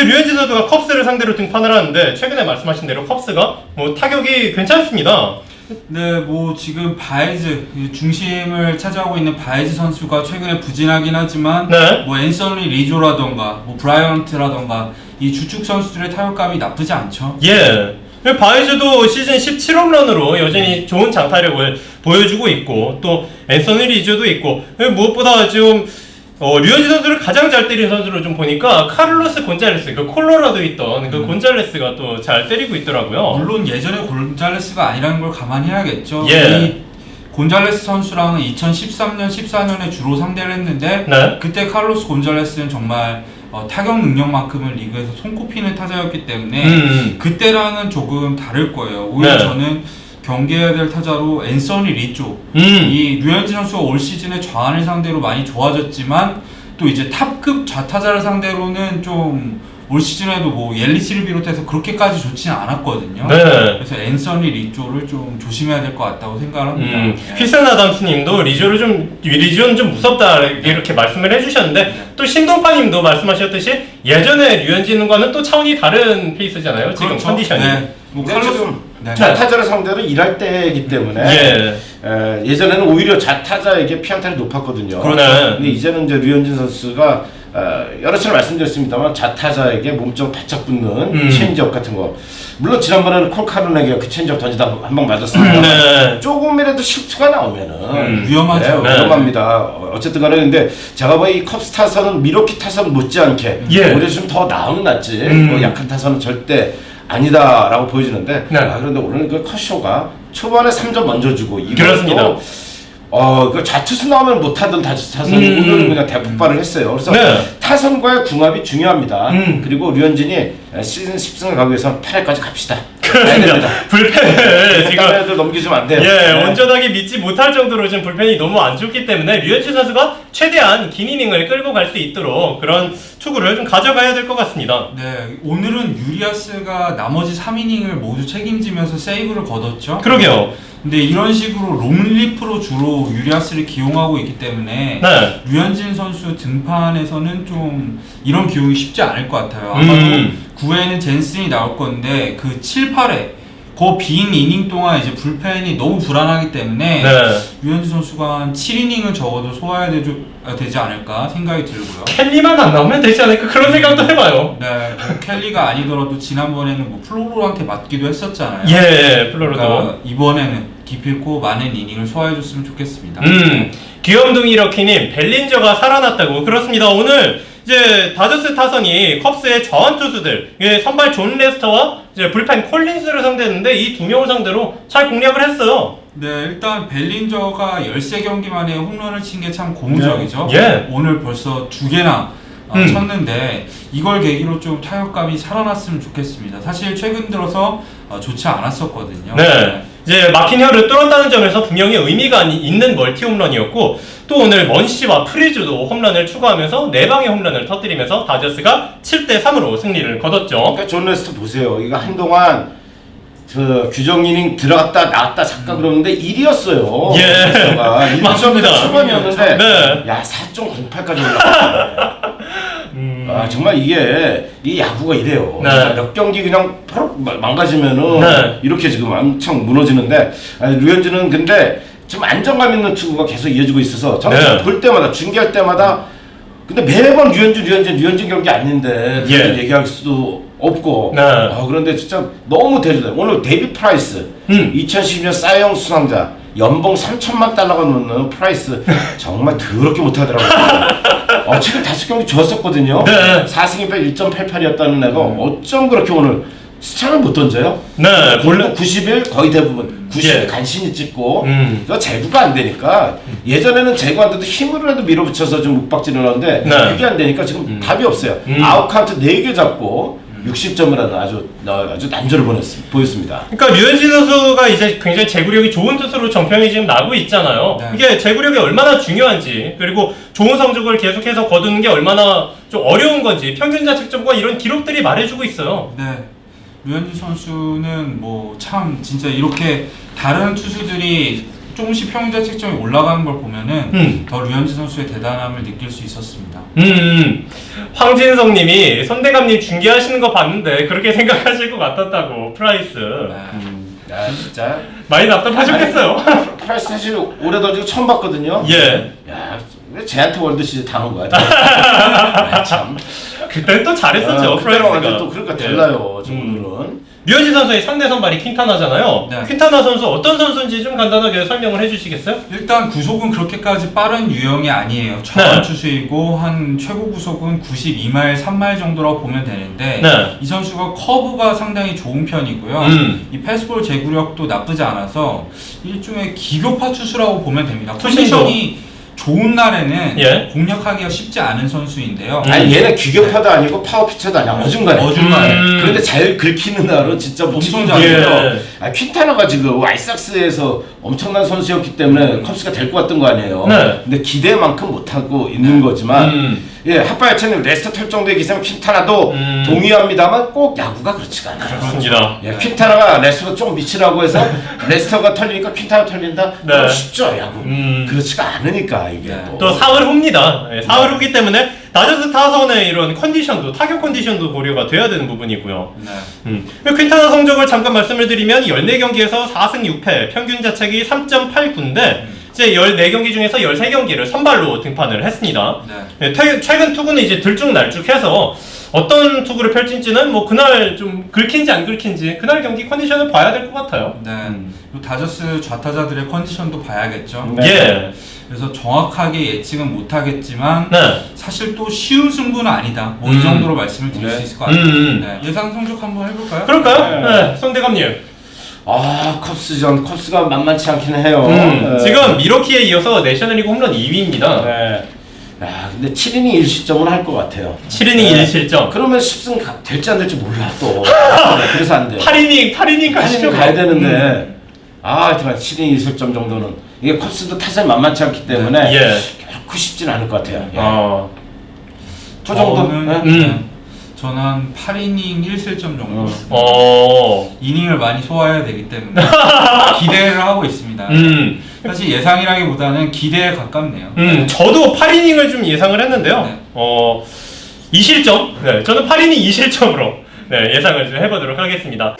류현진 선수가 컵스를 상대로 등판을 하는데 최근에 말씀하신 대로 컵스가 뭐 타격이 괜찮습니다. 네, 뭐 지금 바이즈 중심을 차지하고 있는 바이즈 선수가 최근에 부진하긴 하지만 네. 뭐 앤서니 리조라던가 뭐 브라이언트라던가 이 주축 선수들의 타격감이 나쁘지 않죠. 예. 바이즈도 시즌 17홈런으로 여전히 좋은 장타력을 보여주고 있고 또 앤서니 리조도 있고 무엇보다 지금 류현진 선수를 가장 잘 때리는 선수로 좀 보니까 카를로스 곤잘레스 그 콜로라도에 있던 그 곤잘레스가 또 잘 때리고 있더라고요. 물론 예전에 곤잘레스가 아니라는 걸 감안해야겠죠. 예. 이 곤잘레스 선수랑은 2013년, 14년에 주로 상대를 했는데 네. 그때 카를로스 곤잘레스는 정말 타격 능력만큼은 리그에서 손꼽히는 타자였기 때문에 그때랑은 조금 다를 거예요. 오히려 네. 저는 경계해야 될 타자로 앤서니 리조 이 류현진 선수가 올 시즌에 좌완을 상대로 많이 좋아졌지만 또 이제 탑급 좌타자를 상대로는 좀 올 시즌에도 뭐 옐리치를 비롯해서 그렇게까지 좋지는 않았거든요. 네. 그래서 앤서니 리조를 좀 조심해야 될 것 같다고 생각합니다. 휘슬 아담스님도 리조는 좀 무섭다 이렇게 말씀을 해주셨는데 또 신동파님도 말씀하셨듯이 예전에 류현진과는 또 차원이 다른 페이스잖아요. 지금 그렇죠. 컨디션이. 네. 뭐 지금 네. 좌타자를 상대로 일할 때이기 때문에 예전에는 오히려 좌타자에게 피안타율이 높았거든요. 그러네. 근데 이제는 이제 류현진 선수가 여러 차례 말씀드렸습니다만 좌타자에게 몸쪽 바짝 붙는 체인지업 같은 거, 물론 지난번에는 콜카룬에게 그 체인지업 던지다 한 방 맞았습니다. 네. 조금이라도 실투가 나오면은 위험하죠. 네, 위험합니다. 어쨌든 간에 근데 제가 봐 이 컵스 타선은 미러키 타선 못지않게 오히려 좀 더 나오는 낫지 뭐 약한 타선은 절대 아니다라고 보여지는데 네. 그런데 오늘 그 컷쇼가 초반에 3점 먼저 주고 그렇습니다. 그 좌투수 나오면 못하던 타선이 오늘은 그냥 대폭발을 했어요. 그래서 네. 타선과의 궁합이 중요합니다. 그리고 류현진이 시즌 10승을 가기 위해서는 8회까지 갑시다. 그렇습니다. 불펜을 지금 애들 넘기시면 안 돼요. 온전하게 믿지 못할 정도로 지금 불펜이 너무 안 좋기 때문에 류현진 선수가 최대한 긴 이닝을 끌고 갈 수 있도록 그런 투구를 좀 가져가야 될 것 같습니다. 네, 오늘은 유리아스가 나머지 3이닝을 모두 책임지면서 세이브를 거뒀죠. 그러게요. 근데 이런 식으로 롱리프로 주로 유리아스를 기용하고 있기 때문에 네. 류현진 선수 등판에서는 좀 이런 기용이 쉽지 않을 것 같아요. 아마도 9회에는 젠슨이 나올 건데 그 7, 8회 그 빈 이닝 동안 이제 불펜이 너무 불안하기 때문에 류현진 선수가 한 7이닝을 적어도 소화해야 되지 않을까 생각이 들고요. 켈리만 안 나오면 되지 않을까 그런 생각도 해봐요. 네, 뭐 켈리가 아니더라도 지난번에는 뭐 플로로한테 맞기도 했었잖아요. 플로로도. 그러니까 이번에는 기필코 많은 이닝을 소화해줬으면 좋겠습니다. 귀염둥이 럭키님, 벨린저가 살아났다고. 그렇습니다. 오늘 이제 다저스 타선이 컵스의 좌완 투수들, 선발 존 레스터와 이제 불펜 콜린스를 상대했는데 이 두 명을 상대로 잘 공략을 했어요. 네, 일단 벨린저가 13경기 만에 홈런을 친 게 참 고무적이죠. 오늘 벌써 2개나 쳤는데 이걸 계기로 좀 타격감이 살아났으면 좋겠습니다. 사실 최근 들어서 좋지 않았었거든요. 이제 막힌 혀를 뚫었다는 점에서 분명히 의미가 있는 멀티 홈런이었고 또 오늘 먼시와 프리즈도 홈런을 추가하면서 4방의 홈런을 터뜨리면서 다저스가 7대3으로 승리를 거뒀죠. 그러니까 존 레스터 보세요. 이거 한동안 그 규정 이닝 들어갔다 나왔다 잠깐 그러는데 1위였어요. 맞습니다. 초반이었는데 야 4.08까지 올라갔어요. 정말 이게 이 야구가 이래요. 몇 경기 그냥 퍽 망가지면은 이렇게 지금 엄청 무너지는데 류현진은 근데 좀 안정감 있는 투구가 계속 이어지고 있어서 저는 볼 때마다 중계할 때마다 근데 매번 류현진 경기 아닌데 얘기할 수도 없고 그런데 진짜 너무 대단해. 오늘 데이비 프라이스 2012년 사이영 수상자 연봉 3천만 달러가 넘는 프라이스 정말 더럽게 못하더라고요. 최근 5경기 좋았었거든요. 4승 2패 1.88이었다는 애가 어쩜 그렇게 오늘 스창을 못 던져요? 원래 90일 거의 대부분 90일 간신히 찍고 제구가 안 되니까 예전에는 제구 안 돼도 힘으로라도 밀어붙여서 좀 묵박질을 하는데 그게 안 되니까 지금 답이 없어요. 아웃카운트 4개 잡고 60점을 하는 아주 난조를 보였습니다. 그러니까 류현진 선수가 이제 굉장히 제구력이 좋은 투수로 정평이 지금 나고 있잖아요. 이게 제구력이 얼마나 중요한지 그리고 좋은 성적을 계속해서 거두는 게 얼마나 좀 어려운 건지 평균 자책점과 이런 기록들이 말해주고 있어요. 네, 류현진 선수는 뭐 참 진짜 이렇게 다른 투수들이 조금씩 평균자책점이 올라가는 걸 보면은 더 류현진 선수의 대단함을 느낄 수 있었습니다. 황진성님이 손대감님 중계하시는 거 봤는데 그렇게 생각하실 것 같았다고 프라이스. 야 진짜 많이 답답하셨겠어요. 프라이스 사실 올해도 지금 처음 봤거든요. 예. 야, 왜 쟤한테 월드 시리즈 당한 거야? 아, 참. 그때는 또 잘했었죠. 그때랑 완전 프라이스가. 또 그러니까 달라요. 저분들은. 류현진 선수의 상대 선발이 퀸타나잖아요. 네. 퀸타나 선수 어떤 선수인지 좀 간단하게 설명을 해주시겠어요? 일단 구속은 그렇게까지 빠른 유형이 아니에요. 네. 초반 투수이고 한 최고 구속은 92마일, 3마일 정도라고 보면 되는데 네. 이 선수가 커브가 상당히 좋은 편이고요. 이 패스볼 제구력도 나쁘지 않아서 일종의 기교파 투수라고 보면 됩니다. 컨디션이 좋은 날에는 예. 공략하기가 쉽지 않은 선수인데요. 아니 얘는 규격파도 아니고 파워 피처도 아니야. 어중간해. 어중간해. 그런데 잘 긁히는 날은 진짜 엄청 잘해요. 잘해요. 아, 퀸타나가 지금 와이삭스에서 엄청난 선수였기 때문에 컵스가 데리고 왔던 거 아니에요. 네. 근데 기대만큼 못하고 있는 거지만 예, 핫바이처는 레스터 털정도의 기세면 퀸타나도 동의합니다만 꼭 야구가 그렇지가 않아요. 그렇습니다. 예, 퀸타나가 레스터가 좀 미치라고 해서 레스터가 털리니까 퀸타나 털린다? 네. 그럼 쉽죠 야구. 그렇지가 않으니까 이게 네. 또 사흘 후입니다. 네, 사흘 후기 때문에 다저스 타선의 이런 컨디션도 타격 컨디션도 고려가 돼야 되는 부분이고요. 네. 퀸타나 성적을 잠깐 말씀을 드리면 14경기에서 4승 6패, 평균 자책이 3.89인데 이제 14경기 중에서 13경기를 선발로 등판을 했습니다. 네. 최근 투구는 이제 들쭉날쭉해서 어떤 투구를 펼칠지는 뭐 그날 좀 긁힌지 안 긁힌지 그날 경기 컨디션을 봐야 될 것 같아요. 네. 요 다저스 좌타자들의 컨디션도 봐야겠죠. 네. 예. 그래서 정확하게 예측은 못하겠지만 네. 사실 또 쉬운 승부는 아니다. 뭐 이 정도로 말씀을 드릴 수 있을 것 같아요. 네. 예상 성적 한번 해볼까요? 그럴까요? 네. 손대감님. 아 컵스전 컵스가 만만치 않긴 해요. 지금 미러키에 이어서 내셔널리그 홈런 2위입니다. 네. 야, 근데 7이닝 1실점은 할 것 같아요. 7이닝 1실점. 그러면 10승 될지 안 될지 몰라 또. 그래서 안 돼. 8이닝 가시죠. 8이닝 가야 되는데 하여튼 7이닝 1실점 정도는 이게 컵스도 타선이 만만치 않기 때문에 예. 결코 쉽진 않을 것 같아요. 예. 그 저는 정도? 저는 한 8이닝 1실점 정도. 이닝을 많이 소화해야 되기 때문에 기대를 하고 있습니다. 사실 예상이라기보다는 기대에 가깝네요. 저도 8이닝을 좀 예상을 했는데요. 네. 2실점. 네, 저는 8이닝 2실점으로 네, 예상을 좀 해보도록 하겠습니다.